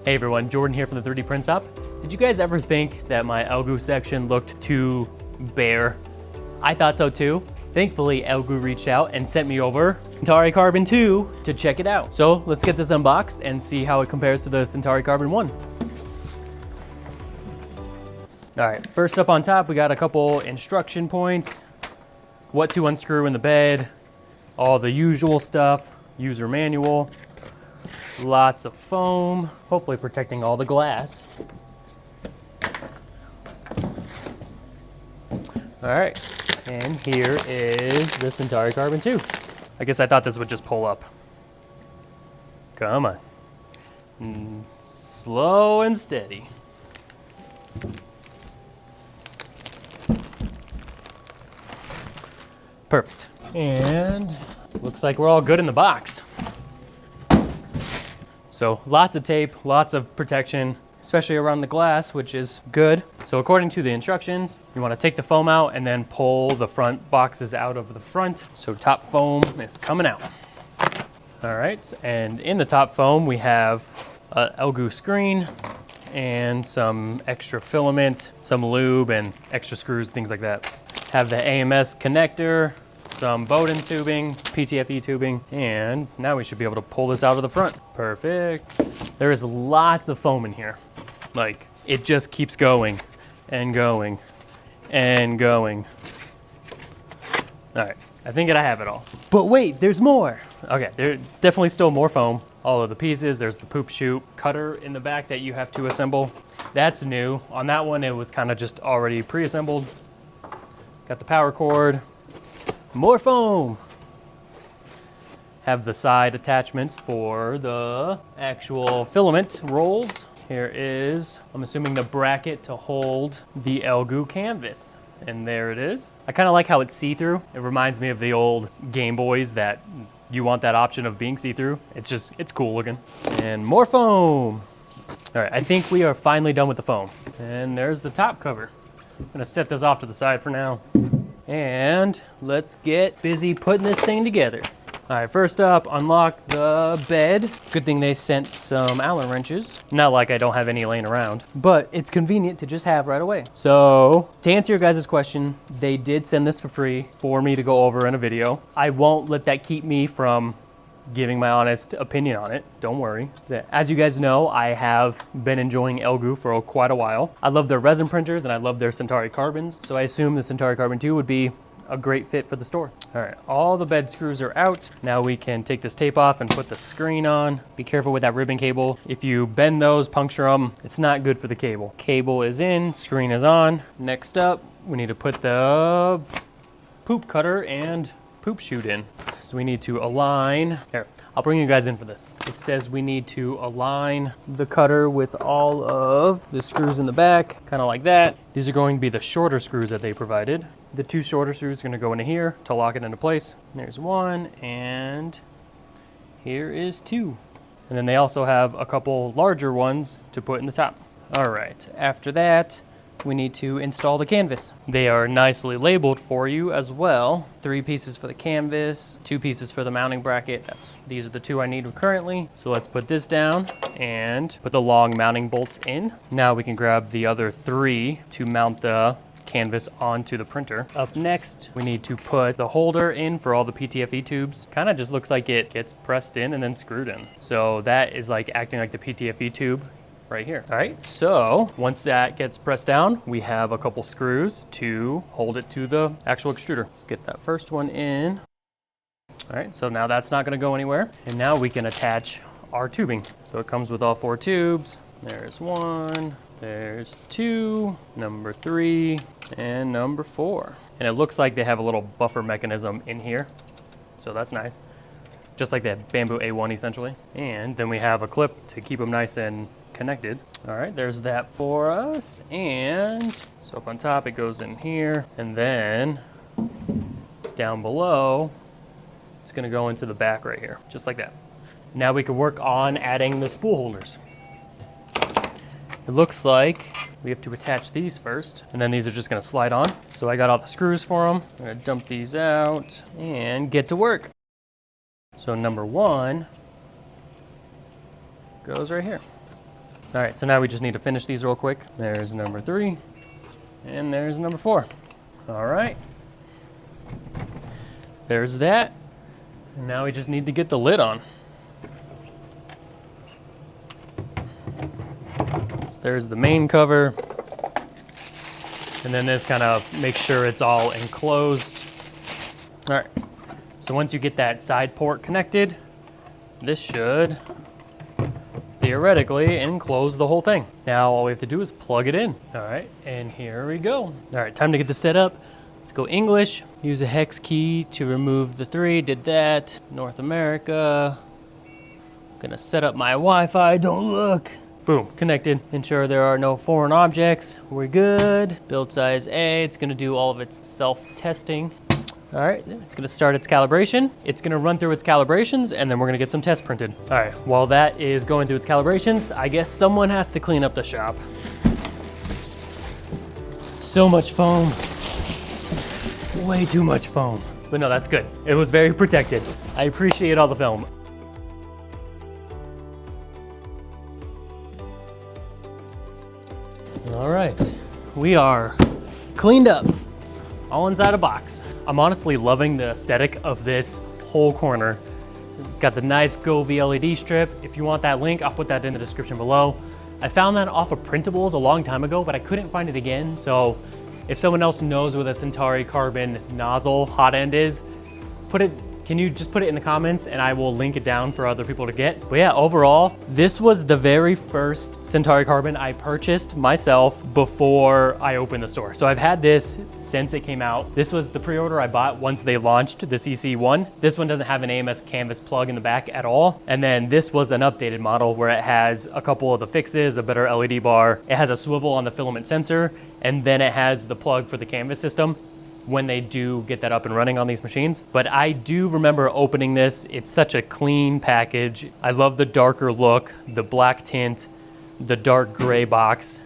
Hey everyone, Jordan here from the 3D Print Shop. Did you guys ever think that my ELEGOO section looked too bare? I thought so too. Thankfully, ELEGOO reached out and sent me over Centauri Carbon 2 to check it out. So let's get this unboxed and see how it compares to the Centauri Carbon 1. All right, first up on top, we got a couple instruction points, what to unscrew in the bed, all the usual stuff, user manual, lots of foam, hopefully protecting all the glass. All right, and here is the Centauri Carbon 2. I guess I thought this would just pull up. Come on. Slow and steady. Perfect. And looks like we're all good in the box. So lots of tape, lots of protection, especially around the glass, which is good. So according to the instructions, you want to take the foam out and then pull the front boxes out of the front. So top foam is coming out. All right, and in the top foam, we have an ELEGOO screen and some extra filament, some lube and extra screws, things like that. Have the AMS connector, some Bowden tubing, PTFE tubing, and now we should be able to pull this out of the front. Perfect. There is lots of foam in here. Like, it just keeps going and going and going. All right, I think I have it all. But wait, there's more. Okay, there's definitely still more foam. All of the pieces, there's the poop chute cutter in the back that you have to assemble. That's new. On that one, it was kind of just already pre-assembled. Got the power cord. More foam. Have the side attachments for the actual filament rolls. Here is, I'm assuming, the bracket to hold the ELEGOO canvas. And there it is. I kind of like how it's see-through. It reminds me of the old Game Boys that you want that option of being see-through. It's cool looking. And more foam. All right, I think we are finally done with the foam. And there's the top cover. I'm gonna set this off to the side for now. And let's get busy putting this thing together. All right, first up, unlock the bed. Good thing they sent some Allen wrenches. Not like I don't have any laying around, but it's convenient to just have right away. So to answer your guys' question, they did send this for free for me to go over in a video. I won't let that keep me from giving my honest opinion on it. Don't worry. As you guys know, I have been enjoying ELEGOO for quite a while. I love their resin printers and I love their Centauri Carbons. So I assume the Centauri Carbon 2 would be a great fit for the store. All right, all the bed screws are out. Now we can take this tape off and put the screen on. Be careful with that ribbon cable. If you bend those, puncture them, it's not good for the cable. Cable is in, screen is on. Next up, we need to put the poop cutter and poop chute in. So we need to align, here, I'll bring you guys in for this. It says we need to align the cutter with all of the screws in the back, kind of like that. These are going to be the shorter screws that they provided. The two shorter screws are going to go into here to lock it into place. There's one, and here is two. And then they also have a couple larger ones to put in the top. All right, after that, we need to install the canvas. They are nicely labeled for you as well. 3 pieces for the canvas, 2 pieces for the mounting bracket. These are the 2 I need currently. So let's put this down and put the long mounting bolts in. Now we can grab the other 3 to mount the canvas onto the printer. Up next, we need to put the holder in for all the PTFE tubes. Kind of just looks like it gets pressed in and then screwed in. So that is like acting like the PTFE tube right here. All right, so once that gets pressed down, we have a couple screws to hold it to the actual extruder. Let's get that first one in. All right, so now that's not gonna go anywhere. And now we can attach our tubing. So it comes with all 4 tubes. There's 1, there's 2, number 3, and number 4. And it looks like they have a little buffer mechanism in here. So that's nice. Just like that Bamboo A1 essentially. And then we have a clip to keep them nice and connected. All right, there's that for us. And so up on top, it goes in here. And then down below, it's gonna go into the back right here, just like that. Now we can work on adding the spool holders. It looks like we have to attach these first, and then these are just gonna slide on. So I got all the screws for them. I'm gonna dump these out and get to work. So number 1 goes right here. All right, so now we just need to finish these real quick. There's number 3, and there's number 4. All right. There's that. And now we just need to get the lid on. So there's the main cover. And then this kind of makes sure it's all enclosed. All right, so once you get that side port connected, this should theoretically enclose the whole thing. Now all we have to do is plug it in. All right, and here we go. All right, time to get this set up. Let's go English. Use a hex key to remove the 3, did that. North America. Gonna set up my Wi-Fi, don't look. Boom, connected. Ensure there are no foreign objects. We're good. Build size A, it's gonna do all of its self-testing. All right, it's gonna start its calibration. It's gonna run through its calibrations, and then we're gonna get some tests printed. All right, while that is going through its calibrations, I guess someone has to clean up the shop. So much foam. Way too much foam. But no, that's good. It was very protected. I appreciate all the film. All right, we are cleaned up, all inside a box. I'm honestly loving the aesthetic of this whole corner. It's got the nice Govee LED strip. If you want that link, I'll put that in the description below. I found that off of printables a long time ago, but I couldn't find it again. So if someone else knows where the Centauri carbon nozzle hot end is, can you just put it in the comments and I will link it down for other people to get. But yeah, overall, this was the very first Centauri carbon I purchased myself before I opened the store. So I've had this since it came out. This was the pre-order I bought once they launched the CC1. This one doesn't have an AMS canvas plug in the back at all. And then this was an updated model where it has a couple of the fixes, a better LED bar. It has a swivel on the filament sensor, and then it has the plug for the canvas system when they do get that up and running on these machines. But I do remember opening this. It's such a clean package. I love the darker look, the black tint, the dark gray box,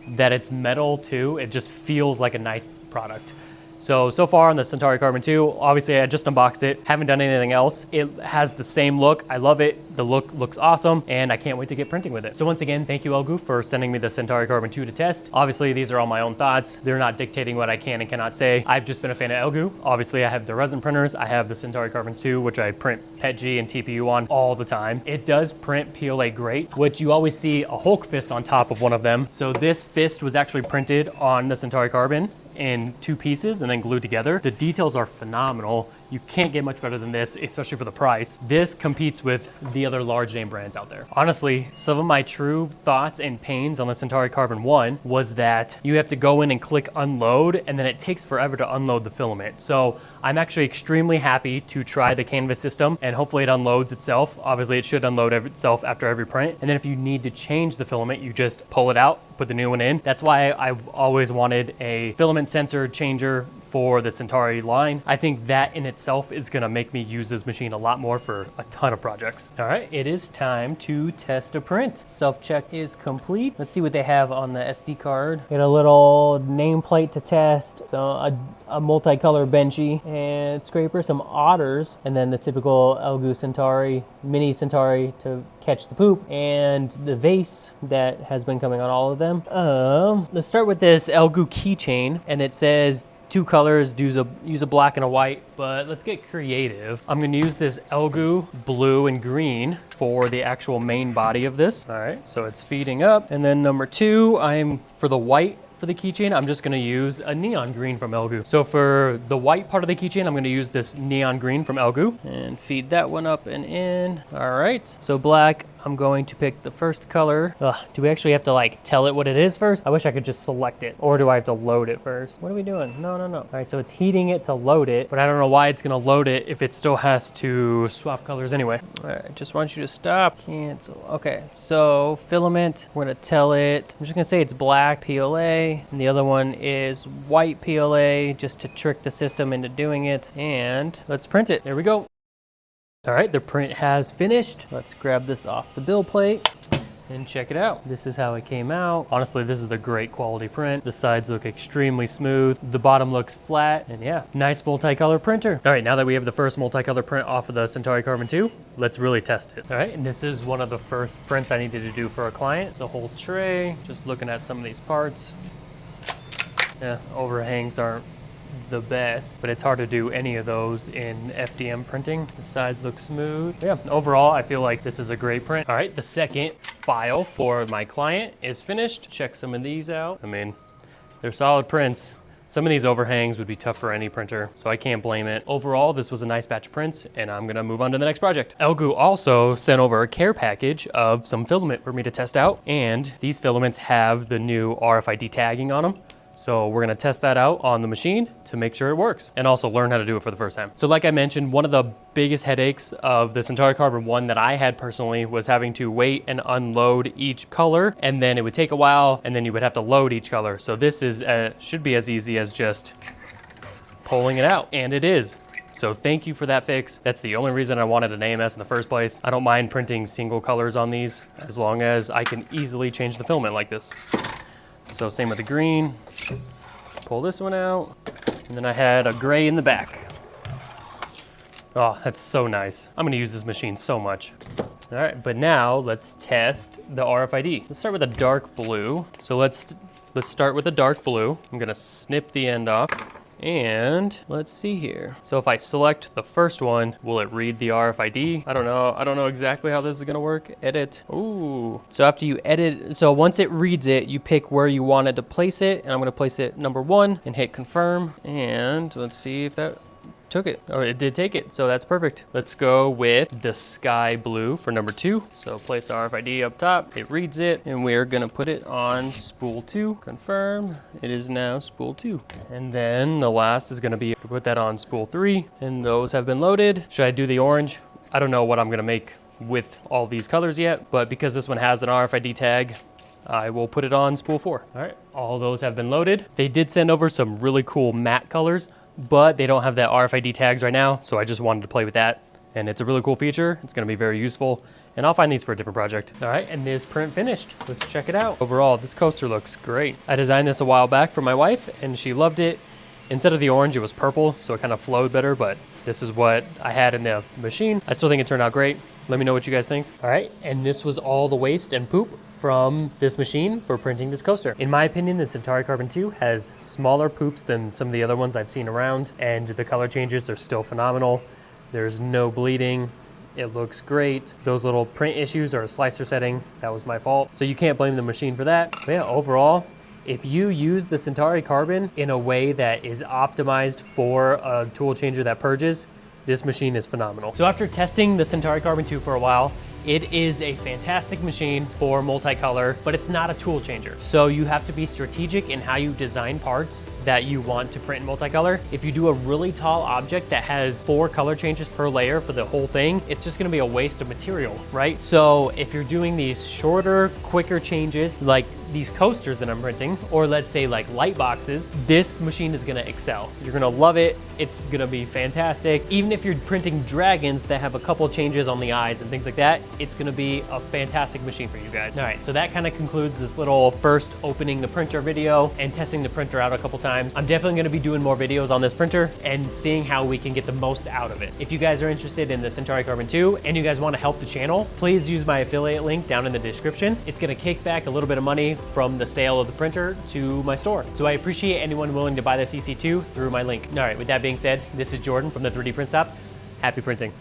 that it's metal too. It just feels like a nice product. So far on the Centauri Carbon 2, obviously I just unboxed it, haven't done anything else. It has the same look, I love it. The look looks awesome, and I can't wait to get printing with it. So once again, thank you ELEGOO for sending me the Centauri Carbon 2 to test. Obviously these are all my own thoughts. They're not dictating what I can and cannot say. I've just been a fan of ELEGOO. Obviously I have the resin printers, I have the Centauri Carbons 2, which I print PETG and TPU on all the time. It does print PLA great, which you always see a Hulk fist on top of one of them. So this fist was actually printed on the Centauri Carbon in 2 pieces and then glued together. The details are phenomenal. You can't get much better than this, especially for the price. This competes with the other large name brands out there. Honestly, some of my true thoughts and pains on the Centauri Carbon 1 was that you have to go in and click unload, and then it takes forever to unload the filament. So I'm actually extremely happy to try the canvas system, and hopefully it unloads itself. Obviously it should unload itself after every print. And then if you need to change the filament, you just pull it out, put the new one in. That's why I've always wanted a filament sensor changer for the Centauri line. I think that in itself is gonna make me use this machine a lot more for a ton of projects. All right, it is time to test a print. Self-check is complete. Let's see what they have on the SD card. Get a little nameplate to test. So a multicolor benchy and scraper, some otters, and then the typical ELEGOO Centauri, mini Centauri to catch the poop, and the vase that has been coming on all of them. Let's start with this ELEGOO keychain, and it says 2 colors, use a black and a white, but let's get creative. I'm gonna use this ELEGOO blue and green for the actual main body of this. All right, so it's feeding up. And then number 2, for the white for the keychain, I'm just gonna use a neon green from ELEGOO. So for the white part of the keychain, I'm gonna use this neon green from ELEGOO and feed that one up and in. All right, so black, I'm going to pick the first color. Do we actually have to like tell it what it is first? I wish I could just select it. Or do I have to load it first? What are we doing? No. All right, so it's heating it to load it, but I don't know why it's gonna load it if it still has to swap colors anyway. All right, just want you to stop. Cancel. Okay, so filament, we're gonna tell it, I'm just gonna say it's black PLA, and the other one is white PLA, just to trick the system into doing it. And let's print it. There we go. All right, the print has finished. Let's grab this off the bill plate. And check it out. This is how it came out. Honestly, this is a great quality print. The sides look extremely smooth. The bottom looks flat. And yeah, nice multicolor printer. All right, now that we have the first multicolor print off of the Centauri Carbon 2, let's really test it. All right, and this is one of the first prints I needed to do for a client. It's a whole tray. Just looking at some of these parts. Yeah, overhangs aren't the best, but it's hard to do any of those in FDM printing. The sides look smooth. Yeah, overall, I feel like this is a great print. All right, the second file for my client is finished. Check some of these out. I mean, they're solid prints. Some of these overhangs would be tough for any printer, so I can't blame it. Overall, this was a nice batch of prints, and I'm gonna move on to the next project. ELEGOO also sent over a care package of some filament for me to test out, and these filaments have the new RFID tagging on them. So we're gonna test that out on the machine to make sure it works and also learn how to do it for the first time. So like I mentioned, one of the biggest headaches of the Centauri Carbon 1 that I had personally was having to wait and unload each color, and then it would take a while, and then you would have to load each color. So this is should be as easy as just pulling it out, and it is. So thank you for that fix. That's the only reason I wanted an AMS in the first place. I don't mind printing single colors on these as long as I can easily change the filament like this. So same with the green. Pull this one out, and then I had a gray in the back. Oh, that's so nice. I'm gonna use this machine so much. All right, but now let's test the RFID. Let's start with a dark blue. So let's start with a dark blue. I'm gonna snip the end off. And let's see here. So if I select the first one, will it read the RFID? I don't know exactly how this is gonna work. Edit. Ooh. So after you edit, so once it reads it, you pick where you want it to place it. And I'm gonna place it number 1 and hit confirm. And let's see if that took it. Oh, it did take it, so that's perfect. Let's go with the sky blue for number 2. So place the RFID up top, it reads it, and we're gonna put it on spool 2. Confirm, it is now spool 2. And then the last is gonna be to put that on spool 3, and those have been loaded. Should I do the orange? I don't know what I'm gonna make with all these colors yet, but because this one has an RFID tag, I will put it on spool 4. All right, all those have been loaded. They did send over some really cool matte colors, but they don't have that RFID tags right now, so I just wanted to play with that. And it's a really cool feature. It's gonna be very useful, and I'll find these for a different project. All right, and this print finished. Let's check it out. Overall, this coaster looks great. I designed this a while back for my wife, and she loved it. Instead of the orange, it was purple, so it kind of flowed better, but this is what I had in the machine. I still think it turned out great. Let me know what you guys think. All right, and this was all the waste and poop from this machine for printing this coaster. In my opinion, the Centauri Carbon 2 has smaller poops than some of the other ones I've seen around, and the color changes are still phenomenal. There's no bleeding. It looks great. Those little print issues are a slicer setting. That was my fault. So you can't blame the machine for that. But yeah, overall, if you use the Centauri Carbon in a way that is optimized for a tool changer that purges, this machine is phenomenal. So after testing the Centauri Carbon 2 for a while, it is a fantastic machine for multicolor, but it's not a tool changer. So you have to be strategic in how you design parts that you want to print in multicolor. If you do a really tall object that has 4 color changes per layer for the whole thing, it's just gonna be a waste of material, right? So if you're doing these shorter, quicker changes, like these coasters that I'm printing, or let's say like light boxes, this machine is gonna excel. You're gonna love it. It's gonna be fantastic. Even if you're printing dragons that have a couple changes on the eyes and things like that, it's gonna be a fantastic machine for you guys. All right, so that kind of concludes this little first opening the printer video and testing the printer out a couple times. I'm definitely gonna be doing more videos on this printer and seeing how we can get the most out of it. If you guys are interested in the Centauri Carbon 2 and you guys wanna help the channel, please use my affiliate link down in the description. It's gonna kick back a little bit of money from the sale of the printer to my store. So I appreciate anyone willing to buy the CC2 through my link. All right, with that being said, this is Jordan from the 3D Print Shop. Happy printing.